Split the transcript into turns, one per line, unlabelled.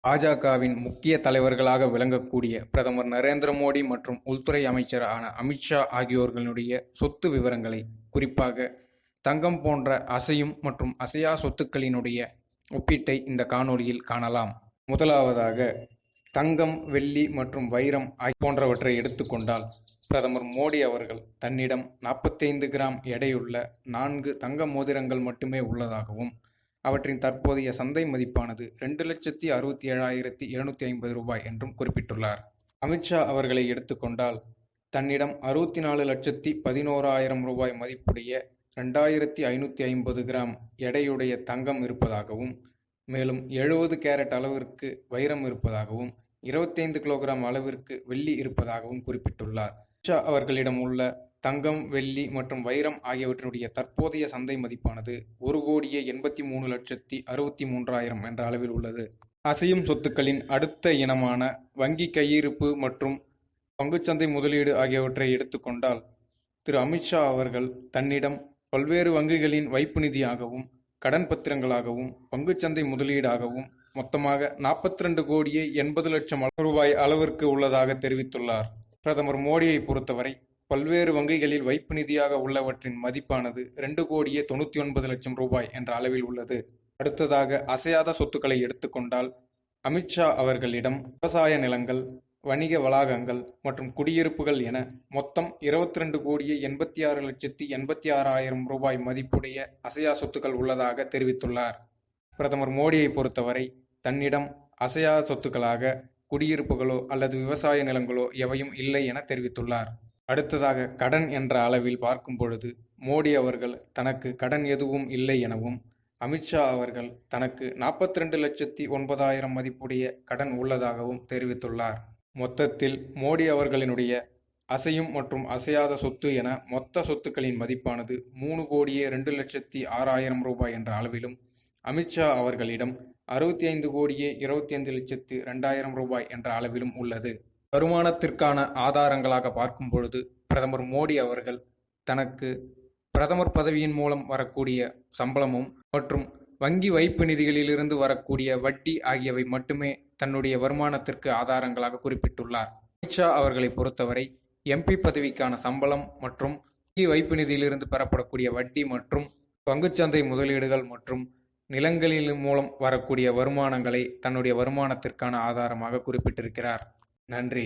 பாஜகவின் முக்கிய தலைவர்களாக விளங்கக்கூடிய பிரதமர் நரேந்திர மோடி மற்றும் உள்துறை அமைச்சரான அமித்ஷா ஆகியோர்களுடைய சொத்து விவரங்களை, குறிப்பாக தங்கம் போன்ற அசையும் மற்றும் அசையா சொத்துக்களினுடைய ஒப்பீட்டை இந்த காணொளியில் காணலாம். முதலாவதாக தங்கம், வெள்ளி மற்றும் வைரம் போன்றவற்றை எடுத்துக்கொண்டால், பிரதமர் மோடி அவர்கள் தன்னிடம் 45 கிராம் எடையுள்ள 4 தங்க மோதிரங்கள் மட்டுமே உள்ளதாகவும், அவற்றின் தற்போதைய சந்தை மதிப்பானது 2,67,750 ரூபாய் என்றும் குறிப்பிட்டுள்ளார். அமித்ஷா அவர்களை எடுத்துக்கொண்டால், தன்னிடம் 64,11,000 ரூபாய் மதிப்புடைய 2,550 கிராம் எடையுடைய தங்கம் இருப்பதாகவும், மேலும் 70 கேரட் அளவிற்கு வைரம் இருப்பதாகவும், 25 கிலோகிராம் அளவிற்கு வெள்ளி இருப்பதாகவும் குறிப்பிட்டுள்ளார். அமித்ஷா அவர்களிடம் உள்ள தங்கம், வெள்ளி மற்றும் வைரம் ஆகியவற்றினுடைய தற்போதைய சந்தை மதிப்பானது 1,83,63,000 என்ற அளவில் உள்ளது. அசையும் சொத்துக்களின் அடுத்த இனமான வங்கி கையிருப்பு மற்றும் பங்குச்சந்தை முதலீடு ஆகியவற்றை எடுத்துக்கொண்டால், திரு அமித்ஷா அவர்கள் தன்னிடம் பல்வேறு வங்கிகளின் வைப்பு நிதியாகவும், கடன் பத்திரங்களாகவும், பங்குச்சந்தை முதலீடாகவும் மொத்தமாக 42,80,00,000 ரூபாய் அளவிற்கு உள்ளதாக தெரிவித்துள்ளார். பிரதமர் மோடியை பொறுத்தவரை பல்வேறு வங்கிகளில் வைப்பு நிதியாக உள்ளவற்றின் மதிப்பானது 2,99,00,000 ரூபாய் என்ற அளவில் உள்ளது. அடுத்ததாக அசையாத சொத்துக்களை எடுத்துக்கொண்டால், அமித்ஷா அவர்களிடம் விவசாய நிலங்கள், வணிக வளாகங்கள் மற்றும் குடியிருப்புகள் என மொத்தம் 22,86,86,000 ரூபாய் மதிப்புடைய அசையா சொத்துக்கள் உள்ளதாக தெரிவித்துள்ளார். பிரதமர் மோடியை பொறுத்தவரை தன்னிடம் அசையா சொத்துக்களாக குடியிருப்புகளோ அல்லது விவசாய நிலங்களோ எவையும் இல்லை என தெரிவித்துள்ளார். அடுத்ததாக கடன் என்ற அளவில் பார்க்கும் பொழுது, மோடி அவர்கள் தனக்கு கடன் எதுவும் இல்லை எனவும், அமித்ஷா அவர்கள் தனக்கு 42,09,000 மதிப்புடைய கடன் உள்ளதாகவும் தெரிவித்துள்ளார். மொத்தத்தில் மோடி அவர்களினுடைய அசையும் மற்றும் அசையாத சொத்து என மொத்த சொத்துக்களின் மதிப்பானது 3,02,06,000 ரூபாய் என்ற அளவிலும், அமித்ஷா அவர்களிடம் 65,25,02,000 ரூபாய் என்ற அளவிலும் உள்ளது. வருமானத்திற்கான ஆதாரங்களாக பார்க்கும் பொழுது, பிரதமர் மோடி அவர்கள் தனக்கு பிரதமர் பதவியின் மூலம் வரக்கூடிய சம்பளமும் மற்றும் வங்கி வைப்பு நிதிகளிலிருந்து வரக்கூடிய வட்டி ஆகியவை மட்டுமே தன்னுடைய வருமானத்திற்கு ஆதாரங்களாக குறிப்பிட்டுள்ளார். அமித்ஷா அவர்களை பொறுத்தவரை எம்பி பதவிக்கான சம்பளம் மற்றும் வங்கி வைப்பு நிதியிலிருந்து பெறப்படக்கூடிய வட்டி மற்றும் பங்குச்சந்தை முதலீடுகள் மற்றும் நிலங்களின் மூலம் வரக்கூடிய வருமானங்களை தன்னுடைய வருமானத்திற்கான ஆதாரமாக குறிப்பிட்டிருக்கிறார். நன்றி.